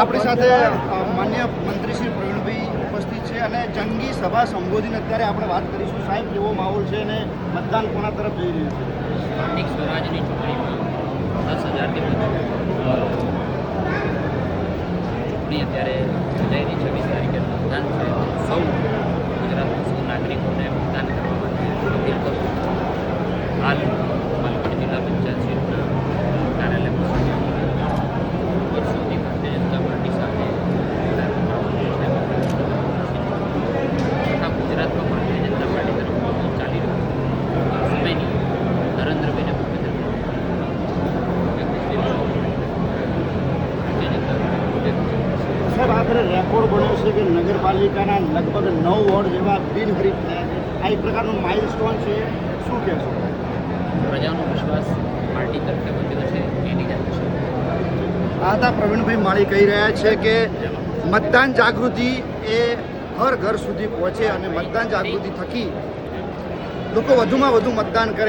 આપણી સાથે માન્ય મંત્રી શ્રી પ્રવીણભાઈ ઉપસ્થિત છે અને જંગી સભા સંબોધીને અત્યારે આપણે વાત કરીશું. સાહેબ, કેવો માહોલ છે અને મતદાન કોના તરફ જઈ રહ્યું છે? સ્થાનિક સ્વરાજની ચૂંટણીમાં 10,000થી વધુ ચૂંટણી અત્યારે યોજાઈની 26 તારીખે મતદાન છે. સૌ ગુજરાતના સૌ નાગરિકોને મતદાન કરવા માટે અપીલ કરું. હાલ પાલઘર જિલ્લા પંચાયત સીટના કાર્યાલયમાં વર્ષોથી ભારતીય જનતા પાર્ટી સાથે આખા ગુજરાતમાં ભારતીય જનતા પાર્ટી તરફ ચાલી રહ્યું સમયની નરેન્દ્રભાઈને સાહેબ, આખરે રેકોર્ડ બન્યો છે કે નગરપાલિકાના લગભગ 9 વોર્ડ જેવા બિનહરીફ થયા છે. આ એક પ્રકારનું માઇલસ્ટોન છે. શું કહેશો? પ્રજાનો વિશ્વાસ પાર્ટી તરફે વધ્યો છે એની જ છે. આ હતા પ્રવીણભાઈ માળી કહી રહ્યા છે કે મતદાન જાગૃતિ એ ઘર ઘર સુધી પહોંચે અને મતદાન જાગૃતિ થકી લોકો વધુમાં વધુ મતદાન કરે.